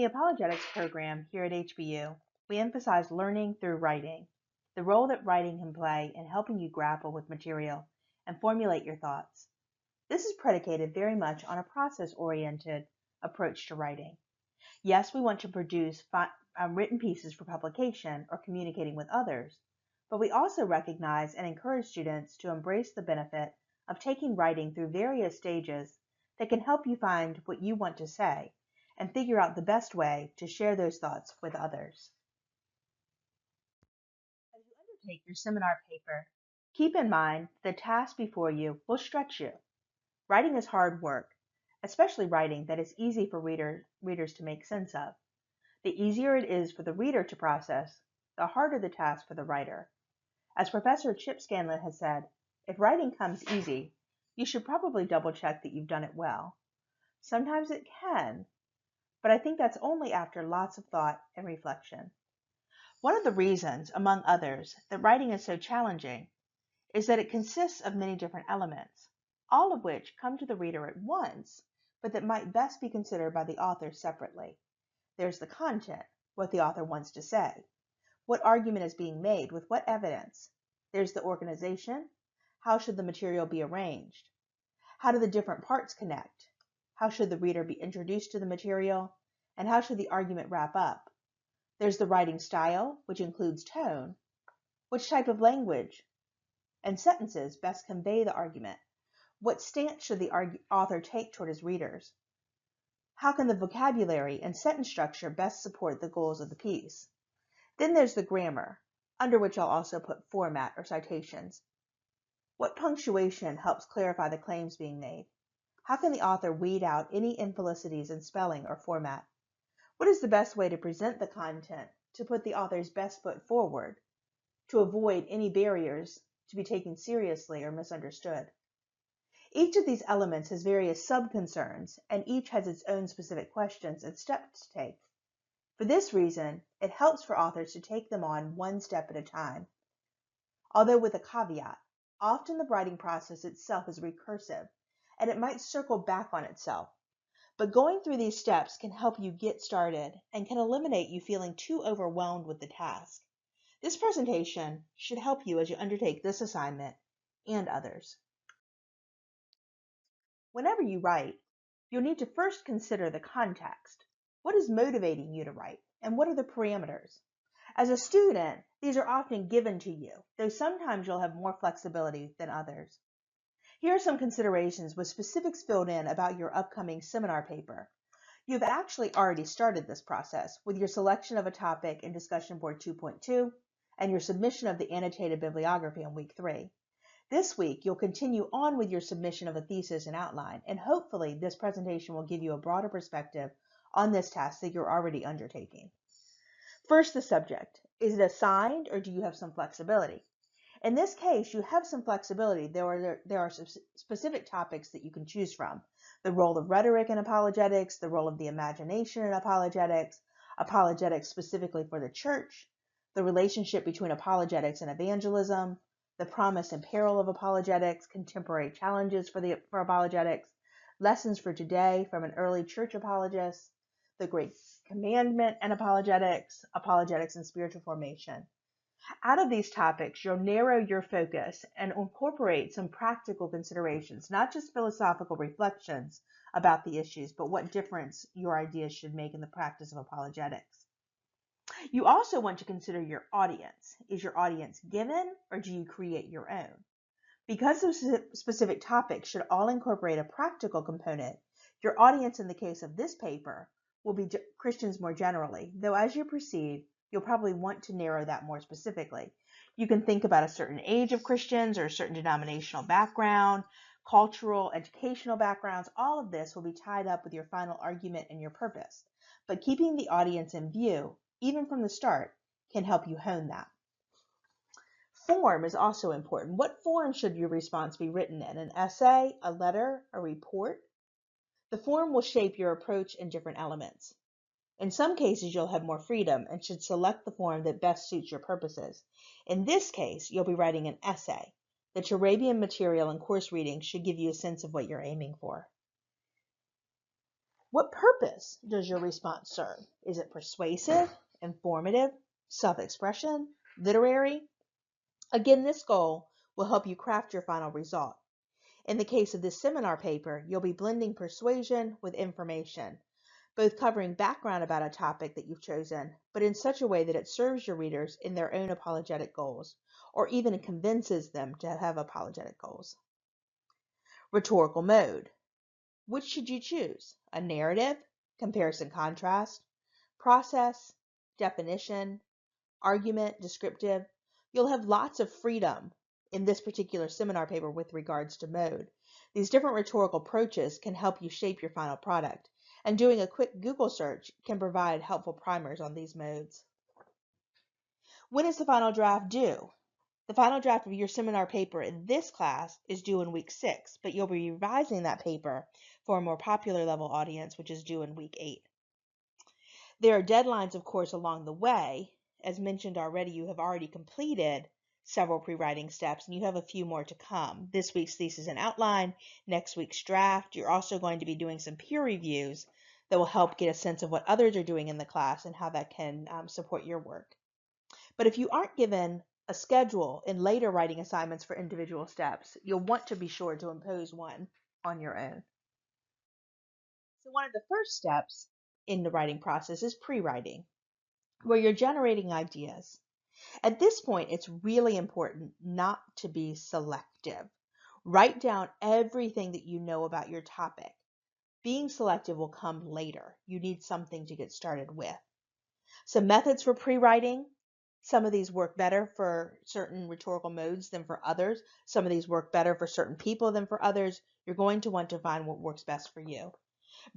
the apologetics program here at HBU, we emphasize learning through writing, the role that writing can play in helping you grapple with material and formulate your thoughts. This is predicated very much on a process-oriented approach to writing. Yes, we want to produce written pieces for publication or communicating with others, but we also recognize and encourage students to embrace the benefit of taking writing through various stages that can help you find what you want to say and figure out the best way to share those thoughts with others. As you undertake your seminar paper, keep in mind the task before you will stretch you. Writing is hard work, especially writing that is easy for readers to make sense of. The easier it is for the reader to process, the harder the task for the writer. As Professor Chip Scanlon has said, if writing comes easy, you should probably double check that you've done it well. Sometimes it can, but I think that's only after lots of thought and reflection. One of the reasons, among others, that writing is so challenging is that it consists of many different elements, all of which come to the reader at once, but that might best be considered by the author separately. There's the content, what the author wants to say, what argument is being made with what evidence. There's the organization, how should the material be arranged? How do the different parts connect? How should the reader be introduced to the material? And how should the argument wrap up? There's the writing style, which includes tone. Which type of language and sentences best convey the argument? What stance should the author take toward his readers? How can the vocabulary and sentence structure best support the goals of the piece? Then there's the grammar, under which I'll also put format or citations. What punctuation helps clarify the claims being made? How can the author weed out any infelicities in spelling or format? What is the best way to present the content to put the author's best foot forward, to avoid any barriers to be taken seriously or misunderstood? Each of these elements has various sub-concerns, and each has its own specific questions and steps to take. For this reason, it helps for authors to take them on one step at a time. Although with a caveat, often the writing process itself is recursive, and it might circle back on itself. But going through these steps can help you get started and can eliminate you feeling too overwhelmed with the task. This presentation should help you as you undertake this assignment and others. Whenever you write, you'll need to first consider the context. What is motivating you to write, and what are the parameters? As a student, these are often given to you, though sometimes you'll have more flexibility than others. Here are some considerations with specifics filled in about your upcoming seminar paper. You've actually already started this process with your selection of a topic in Discussion Board 2.2 and your submission of the annotated bibliography in week 3. This week, you'll continue on with your submission of a thesis and outline, and hopefully this presentation will give you a broader perspective on this task that you're already undertaking. First, the subject. Is it assigned or do you have some flexibility? In this case, you have some flexibility. There are specific topics that you can choose from. The role of rhetoric in apologetics, the role of the imagination in apologetics, apologetics specifically for the church, the relationship between apologetics and evangelism, the promise and peril of apologetics, contemporary challenges for apologetics, lessons for today from an early church apologist, the Great Commandment and apologetics, apologetics and spiritual formation. Out of these topics, you'll narrow your focus and incorporate some practical considerations, not just philosophical reflections about the issues, but what difference your ideas should make in the practice of apologetics. You also want to consider your audience. Is your audience given, or do you create your own? Because those specific topics should all incorporate a practical component, your audience in the case of this paper will be Christians more generally, though as you proceed, you'll probably want to narrow that more specifically. You can think about a certain age of Christians or a certain denominational background, cultural, educational backgrounds. All of this will be tied up with your final argument and your purpose. But keeping the audience in view, even from the start, can help you hone that. Form is also important. What form should your response be written in? An essay, a letter, a report? The form will shape your approach in different elements. In some cases, you'll have more freedom and should select the form that best suits your purposes. In this case, you'll be writing an essay. The Turabian material and course reading should give you a sense of what you're aiming for. What purpose does your response serve? Is it persuasive, informative, self-expression, literary? Again, this goal will help you craft your final result. In the case of this seminar paper, you'll be blending persuasion with information, both covering background about a topic that you've chosen, but in such a way that it serves your readers in their own apologetic goals, or even convinces them to have apologetic goals. Rhetorical mode. Which should you choose? A narrative, comparison contrast, process, definition, argument, descriptive? You'll have lots of freedom in this particular seminar paper with regards to mode. These different rhetorical approaches can help you shape your final product, and doing a quick Google search can provide helpful primers on these modes. When is the final draft due? The final draft of your seminar paper in this class is due in week 6, but you'll be revising that paper for a more popular level audience, which is due in week 8. There are deadlines, of course, along the way. As mentioned already, you have already completed several pre-writing steps, and you have a few more to come. This week's thesis and outline, next week's draft. You're also going to be doing some peer reviews that will help get a sense of what others are doing in the class and how that can support your work. But if you aren't given a schedule in later writing assignments for individual steps, you'll want to be sure to impose one on your own. So one of the first steps in the writing process is pre-writing, where you're generating ideas. At this point, it's really important not to be selective. Write down everything that you know about your topic. Being selective will come later. You need something to get started with. Some methods for pre-writing. Some of these work better for certain rhetorical modes than for others. Some of these work better for certain people than for others. You're going to want to find what works best for you.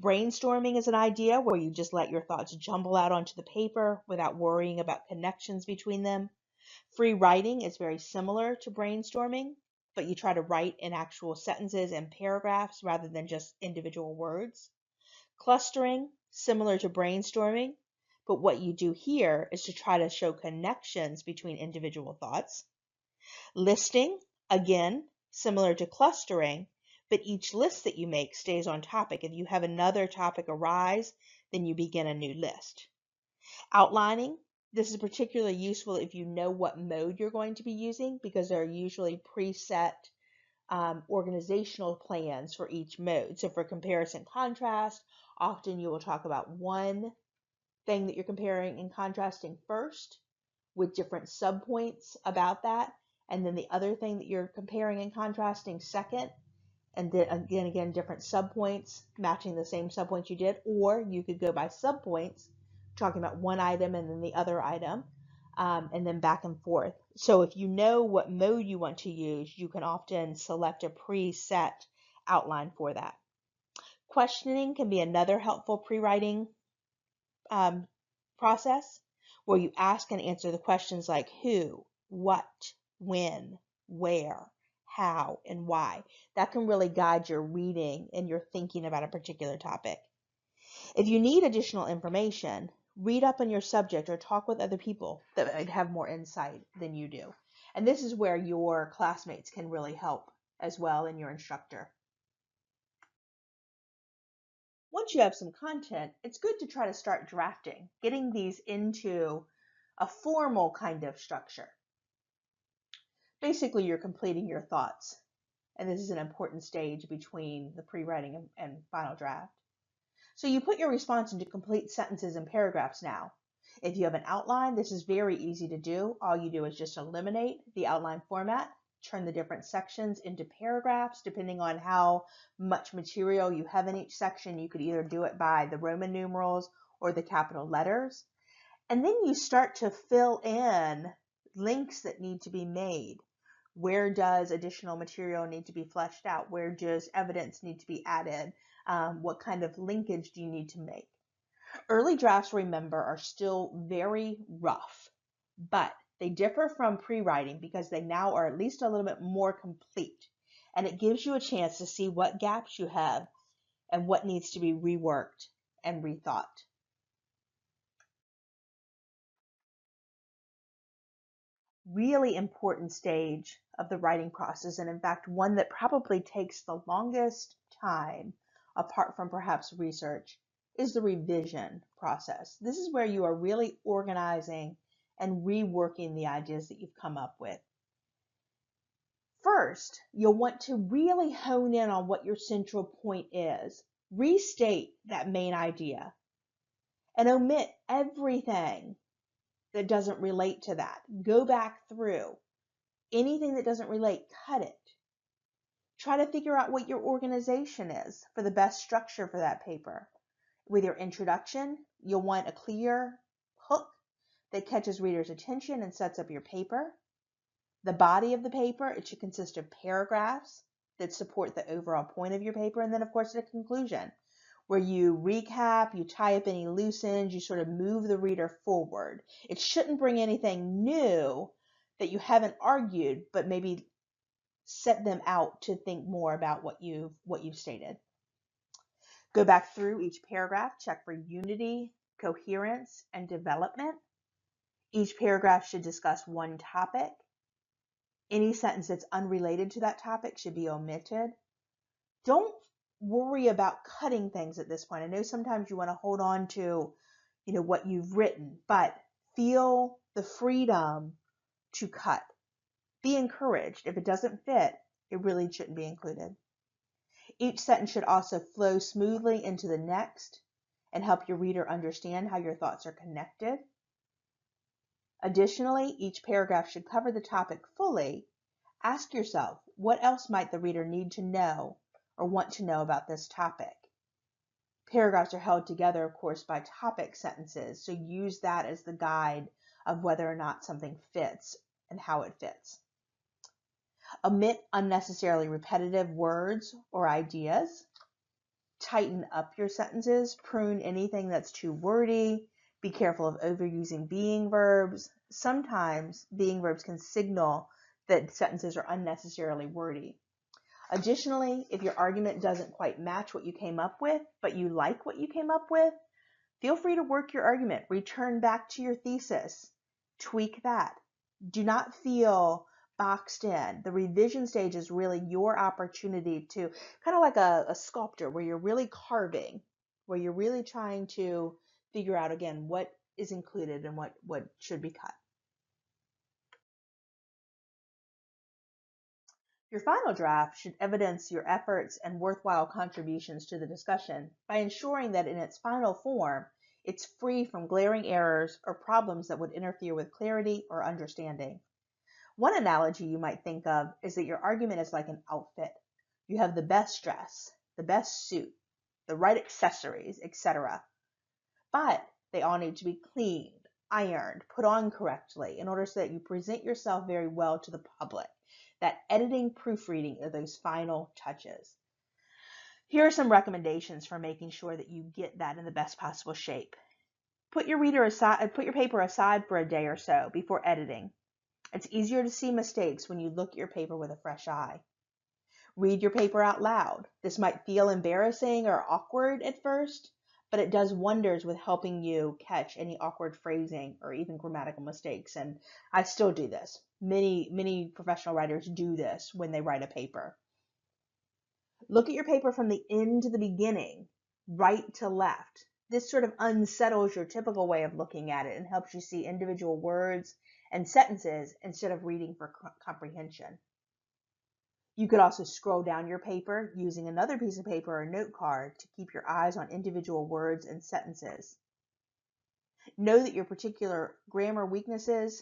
Brainstorming is an idea where you just let your thoughts jumble out onto the paper without worrying about connections between them. Free writing is very similar to brainstorming, but you try to write in actual sentences and paragraphs rather than just individual words. Clustering, similar to brainstorming, but what you do here is to try to show connections between individual thoughts. Listing, again, similar to clustering, but each list that you make stays on topic. If you have another topic arise, then you begin a new list. Outlining, this is particularly useful if you know what mode you're going to be using, because there are usually preset organizational plans for each mode. So for comparison contrast, often you will talk about one thing that you're comparing and contrasting first with different subpoints about that, and then the other thing that you're comparing and contrasting second, and then again different subpoints matching the same subpoints you did. Or you could go by subpoints, talking about one item and then the other item, and then back and forth. So if you know what mode you want to use, you can often select a preset outline for that. Questioning can be another helpful pre-writing process, where you ask and answer the questions like who, what, when, where, how, and why. That can really guide your reading and your thinking about a particular topic. If you need additional information, read up on your subject or talk with other people that might have more insight than you do. And this is where your classmates can really help as well, and your instructor. Once you have some content, it's good to try to start drafting, getting these into a formal kind of structure. Basically, you're completing your thoughts, and this is an important stage between the pre-writing and final draft. So you put your response into complete sentences and paragraphs now. If you have an outline, this is very easy to do. All you do is just eliminate the outline format, turn the different sections into paragraphs. Depending on how much material you have in each section, you could either do it by the Roman numerals or the capital letters. And then you start to fill in links that need to be made. Where does additional material need to be fleshed out? Where does evidence need to be added? What kind of linkage do you need to make? Early drafts, remember, are still very rough, but they differ from pre-writing because they now are at least a little bit more complete, and it gives you a chance to see what gaps you have and what needs to be reworked and rethought. Really important stage of the writing process, and in fact one that probably takes the longest time apart from perhaps research, is the revision process. This is where you are really organizing and reworking the ideas that you've come up with. First, you'll want to really hone in on what your central point is. Restate that main idea and omit everything that doesn't relate to that. Go back through. Anything that doesn't relate, cut it. Try to figure out what your organization is for the best structure for that paper. With your introduction, you'll want a clear hook that catches readers' attention and sets up your paper. The body of the paper, it should consist of paragraphs that support the overall point of your paper. And then, of course, the conclusion, where you recap, you tie up any loose ends, you sort of move the reader forward. It shouldn't bring anything new that you haven't argued, but maybe set them out to think more about what you've stated. Go back through each paragraph, check for unity, coherence, and development. Each paragraph should discuss one topic. Any sentence that's unrelated to that topic should be omitted. Don't worry about cutting things at this point. I know sometimes you want to hold on to, what you've written, but feel the freedom to cut. Be encouraged. If it doesn't fit, it really shouldn't be included. Each sentence should also flow smoothly into the next and help your reader understand how your thoughts are connected. Additionally, each paragraph should cover the topic fully. Ask yourself, what else might the reader need to know or want to know about this topic? Paragraphs are held together, of course, by topic sentences, so use that as the guide of whether or not something fits and how it fits. Omit unnecessarily repetitive words or ideas. Tighten up your sentences. Prune anything that's too wordy. Be careful of overusing being verbs. Sometimes being verbs can signal that sentences are unnecessarily wordy. Additionally, if your argument doesn't quite match what you came up with, but you like what you came up with, feel free to work your argument. Return back to your thesis. Tweak that. Do not feel boxed in. The revision stage is really your opportunity to, kind of like a sculptor, where you're really carving, where you're really trying to figure out, again, what is included and what should be cut. Your final draft should evidence your efforts and worthwhile contributions to the discussion by ensuring that in its final form, it's free from glaring errors or problems that would interfere with clarity or understanding. One analogy you might think of is that your argument is like an outfit. You have the best dress, the best suit, the right accessories, etc. But they all need to be cleaned, ironed, put on correctly in order so that you present yourself very well to the public. That editing, proofreading are those final touches. Here are some recommendations for making sure that you get that in the best possible shape. Put your paper aside for a day or so before editing. It's easier to see mistakes when you look at your paper with a fresh eye. Read your paper out loud. This might feel embarrassing or awkward at first, but it does wonders with helping you catch any awkward phrasing or even grammatical mistakes. And I still do this. Many professional writers do this when they write a paper. Look at your paper from the end to the beginning, right to left. This sort of unsettles your typical way of looking at it and helps you see individual words and sentences instead of reading for comprehension. You could also scroll down your paper using another piece of paper or note card to keep your eyes on individual words and sentences. Know that your particular grammar weaknesses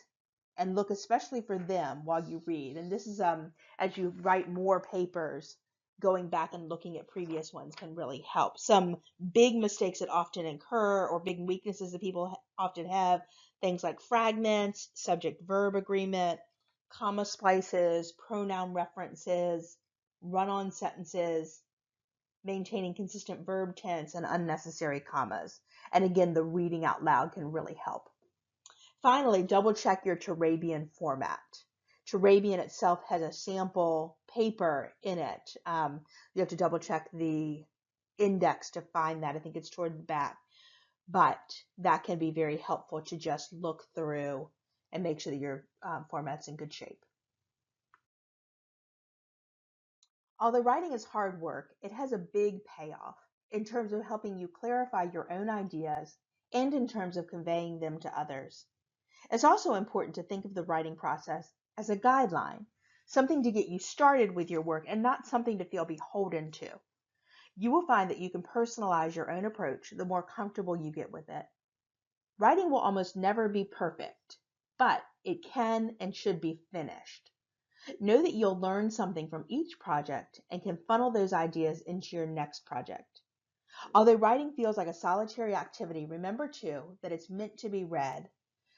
and look especially for them while you read. And this is as you write more papers, going back and looking at previous ones can really help. Some big mistakes that often occur or big weaknesses that people often have, things like fragments, subject-verb agreement, comma splices, pronoun references, run-on sentences, maintaining consistent verb tense, and unnecessary commas. And again, the reading out loud can really help. Finally, double check your Turabian format. Turabian itself has a sample paper in it. You have to double check the index to find that. I think it's toward the back. But that can be very helpful to just look through and make sure that your format's in good shape. Although writing is hard work, it has a big payoff. in terms of helping you clarify your own ideas and in terms of conveying them to others. It's also important to think of the writing process as a guideline, something to get you started with your work and not something to feel beholden to. You will find that you can personalize your own approach the more comfortable you get with it. Writing will almost never be perfect, but it can and should be finished. Know that you'll learn something from each project and can funnel those ideas into your next project. Although writing feels like a solitary activity, remember too that it's meant to be read.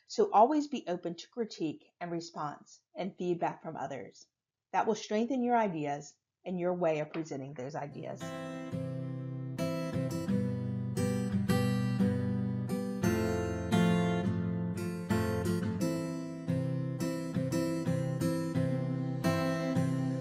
So always be open to critique and response and feedback from others. That will strengthen your ideas and your way of presenting those ideas.